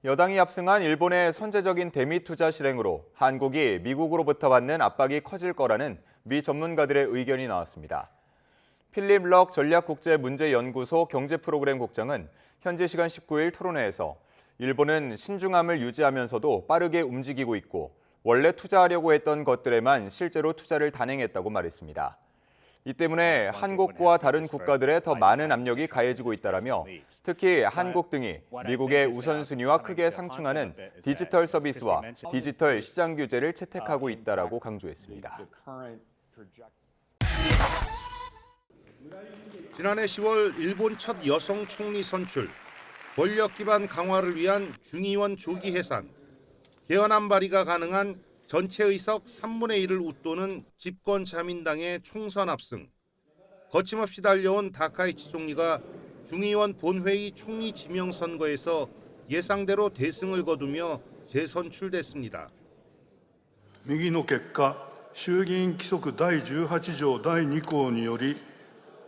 여당이 압승한 일본의 선제적인 대미 투자 실행으로 한국이 미국으로부터 받는 압박이 커질 거라는 미 전문가들의 의견이 나왔습니다. 필립 럭 전략국제문제연구소 경제프로그램 국장은 현지 시간 19일 토론회에서 일본은 신중함을 유지하면서도 빠르게 움직이고 있고 원래 투자하려고 했던 것들에만 실제로 투자를 단행했다고 말했습니다. 이 때문에 한국과 다른 국가들에 더 많은 압력이 가해지고 있다라며 특히 한국 등이 미국의 우선순위와 크게 상충하는 디지털 서비스와 디지털 시장 규제를 채택하고 있다라고 강조했습니다. 지난해 10월 일본 첫 여성 총리 선출, 권력 기반 강화를 위한 중의원 조기 해산, 개헌안 발의가 가능한 전체 의석 3분의 1을 웃도는 집권 자민당의 총선 압승, 거침없이 달려온 다카이치 총리가 중의원 본회의 총리 지명 선거에서 예상대로 대승을 거두며 재선출됐습니다. 右の結果、衆議院規則第18条第2項により、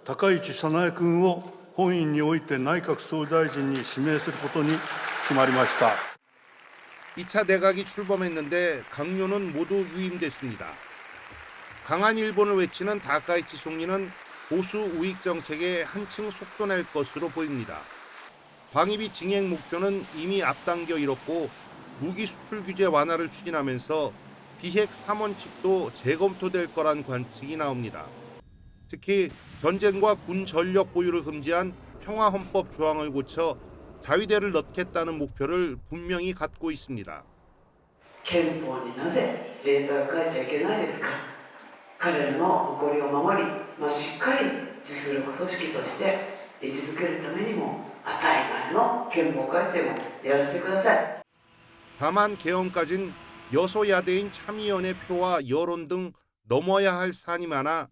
高市早苗君を本院において内閣総理大臣に指名することに決まりました。 2차 내각이 출범했는데 강요는 모두 유임됐습니다. 강한 일본을 외치는 다카이치 총리는 보수 우익 정책에 한층 속도 낼 것으로 보입니다. 방위비 증액 목표는 이미 앞당겨 이뤘고 무기 수출 규제 완화를 추진하면서 비핵 3원칙도 재검토될 거란 관측이 나옵니다. 특히 전쟁과 군 전력 보유를 금지한 평화헌법 조항을 고쳐 자위대를 넣겠다는 목표를 분명히 갖고 있습니다. 憲法になぜ自衛隊を変えちゃいけないですか。彼らの誇りを守り、しっかり実力組織として位置づけるためにも当たり前の憲法改正もやらせてください。 다만 개헌까진 여소야대인 참의원의 표와 여론 등 넘어야 할 산이 많아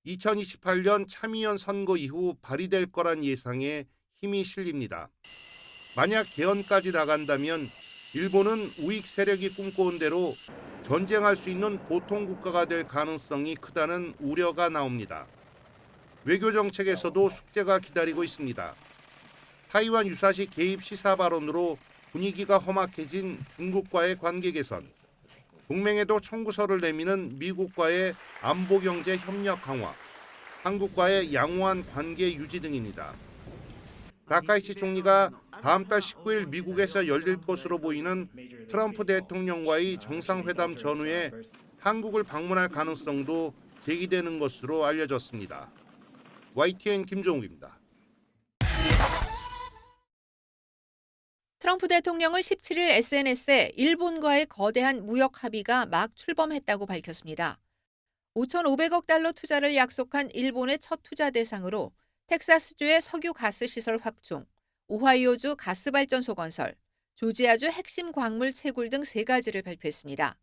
2028년 참의원 선거 이후 발의될 거란 예상에 힘이 실립니다. 만약 개헌까지 나간다면 일본은 우익 세력이 꿈꿔온 대로 전쟁할 수 있는 보통 국가가 될 가능성이 크다는 우려가 나옵니다. 외교 정책에서도 숙제가 기다리고 있습니다. 타이완 유사시 개입 시사 발언으로 분위기가 험악해진 중국과의 관계 개선, 동맹에도 청구서를 내미는 미국과의 안보 경제 협력 강화, 한국과의 양호한 관계 유지 등입니다. 다카이치 총리가 다음 달 19일 미국에서 열릴 것으로 보이는 트럼프 대통령과의 정상회담 전후에 한국을 방문할 가능성도 제기되는 것으로 알려졌습니다. YTN 김종욱입니다. 트럼프 대통령은 17일 SNS에 일본과의 거대한 무역 합의가 막 출범했다고 밝혔습니다. 5,500억 달러 투자를 약속한 일본의 첫 투자 대상으로 텍사스주의 석유 가스 시설 확충, 오하이오주 가스발전소 건설, 조지아주 핵심 광물 채굴 등 3가지를 발표했습니다.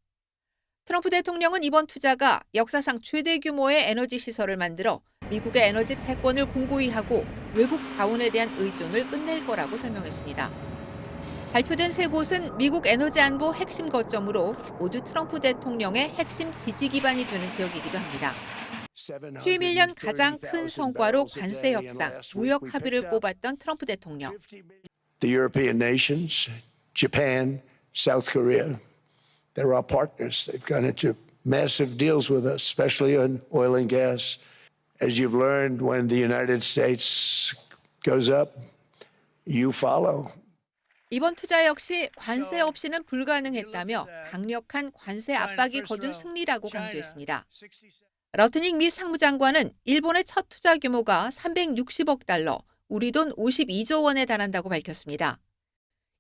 트럼프 대통령은 이번 투자가 역사상 최대 규모의 에너지 시설을 만들어 미국의 에너지 패권을 공고히 하고 외국 자원에 대한 의존을 끝낼 거라고 설명했습니다. 발표된 3곳은 미국 에너지 안보 핵심 거점으로 모두 트럼프 대통령의 핵심 지지 기반이 되는 지역이기도 합니다. 취임 1년 가장 큰 성과로 관세 협상, 무역 합의를 꼽았던 트럼프 대통령. The European nations, Japan, South Korea, they're our partners. They've gone into massive deals with us, especially on oil and gas. As you've learned, when the United States goes up, you follow. 이번 투자 역시 관세 없이는 불가능했다며 강력한 관세 압박이 거둔 승리라고 강조했습니다. 러트닝 미 상무장관은 일본의 첫 투자 규모가 360억 달러, 우리 돈 52조 원에 달한다고 밝혔습니다.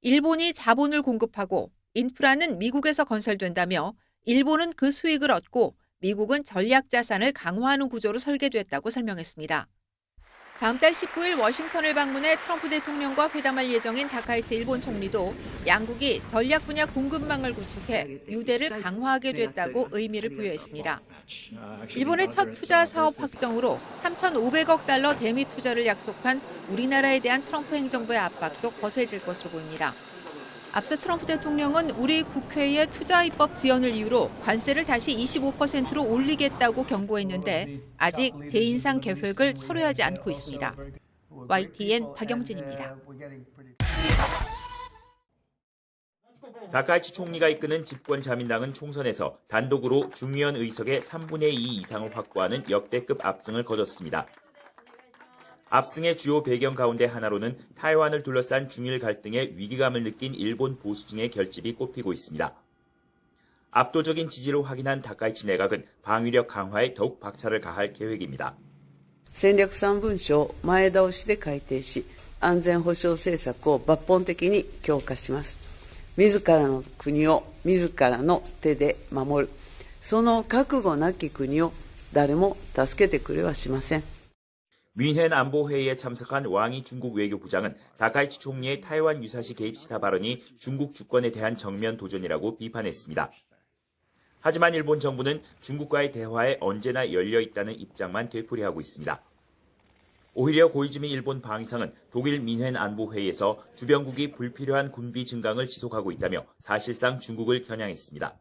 일본이 자본을 공급하고 인프라는 미국에서 건설된다며 일본은 그 수익을 얻고 미국은 전략 자산을 강화하는 구조로 설계됐다고 설명했습니다. 다음 달 19일 워싱턴을 방문해 트럼프 대통령과 회담할 예정인 다카이치 일본 총리도 양국이 전략 분야 공급망을 구축해 유대를 강화하게 됐다고 의미를 부여했습니다. 일본의 첫 투자 사업 확정으로 3,500억 달러 대미 투자를 약속한 우리나라에 대한 트럼프 행정부의 압박도 거세질 것으로 보입니다. 앞서 트럼프 대통령은 우리 국회의 투자 입법 지연을 이유로 관세를 다시 25%로 올리겠다고 경고했는데 아직 재인상 계획을 철회하지 않고 있습니다. YTN 박영진입니다. 다카이치 총리가 이끄는 집권자민당은 총선에서 단독으로 중의원 의석의 3분의 2 이상을 확보하는 역대급 압승을 거뒀습니다. 압승의 주요 배경 가운데 하나로는 타이완을 둘러싼 중일 갈등에 위기감을 느낀 일본 보수층의 결집이 꼽히고 있습니다. 압도적인 지지를 확인한 다카이치 내각은 방위력 강화에 더욱 박차를 가할 계획입니다. 戦略3文書を前倒しで改定し、安全保障政策を抜本的に強化します。自らの国を自らの手で守る。その覚悟なき国を誰も助けてくれはしません。 뮌헨 안보회의에 참석한 왕이 중국 외교부장은 다카이치 총리의 타이완 유사시 개입 시사 발언이 중국 주권에 대한 정면 도전이라고 비판했습니다. 하지만 일본 정부는 중국과의 대화에 언제나 열려 있다는 입장만 되풀이하고 있습니다. 오히려 고이즈미 일본 방위상은 독일 민헨 안보회의에서 주변국이 불필요한 군비 증강을 지속하고 있다며 사실상 중국을 겨냥했습니다.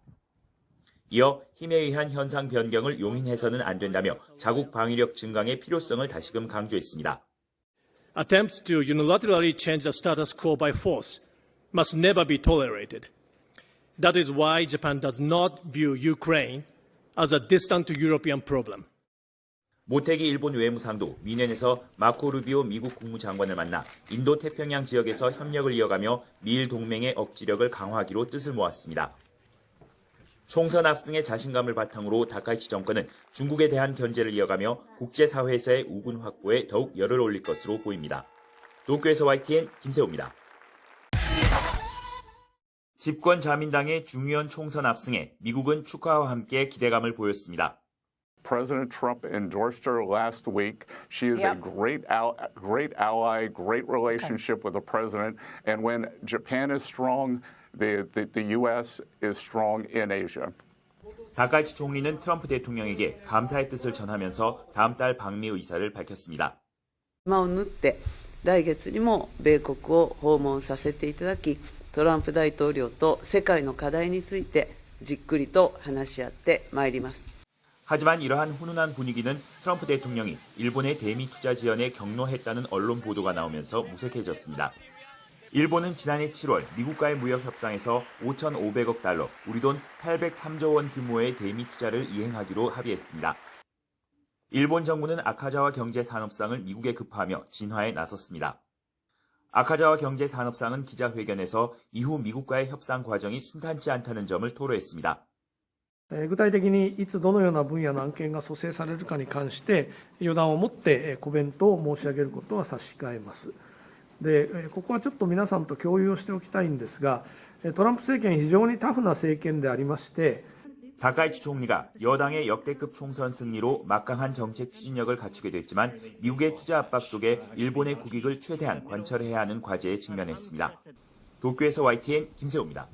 이어 힘에 의한 현상 변경을 용인해서는 안 된다며 자국 방위력 증강의 필요성을 다시금 강조했습니다. Attempts to unilaterally change the status quo by force must never be tolerated. That is why Japan does not view Ukraine as a distant European problem. 모테기 일본 외무상도 뮌헨에서 마코 루비오 미국 국무장관을 만나 인도 태평양 지역에서 협력을 이어가며 미일 동맹의 억지력을 강화하기로 뜻을 모았습니다. 총선 압승의 자신감을 바탕으로 다카이치 정권은 중국에 대한 견제를 이어가며 국제사회에서의 우군 확보에 더욱 열을 올릴 것으로 보입니다. 도쿄에서 YTN 김세호입니다. 집권 자민당의 중의원 총선 압승에 미국은 축하와 함께 기대감을 보였습니다. President Trump endorsed her last week. She is a great ally, great relationship with the president. And when Japan is strong, the U.S. is strong in Asia. 다카이치 총리는 트럼프 대통령에게 감사의 뜻을 전하면서 다음 달 방미 의사를 밝혔습니다. 間を縫って来月にも米国を訪問させていただき、トランプ大統領と世界の課題についてじっくりと話し合ってまいります。 하지만 이러한 훈훈한 분위기는 트럼프 대통령이 일본의 대미 투자 지연에 격노했다는 언론 보도가 나오면서 무색해졌습니다. 일본은 지난해 7월 미국과의 무역 협상에서 5,500억 달러, 우리 돈 803조 원 규모의 대미 투자를 이행하기로 합의했습니다. 일본 정부는 아카자와 경제산업상을 미국에 급파하며 진화에 나섰습니다. 아카자와 경제산업상은 기자회견에서 이후 미국과의 협상 과정이 순탄치 않다는 점을 토로했습니다. 具体的にいつどのような分野の案件が蘇生されるかに関して予断を持ってコメントを申し上げることは差し控えます。で、ここはちょっと皆さんと共有をしておきたいんですが、トランプ政権非常にタフな政権でありまして、 다카이치 총리가 여당의 역대급 총선 승리로 막강한 정책 추진력을 갖추게 됐지만 미국의 투자 압박 속에 일본의 국익을 최대한 관철해야 하는 과제에 직면했습니다. 도쿄에서 YTN 김세호입니다.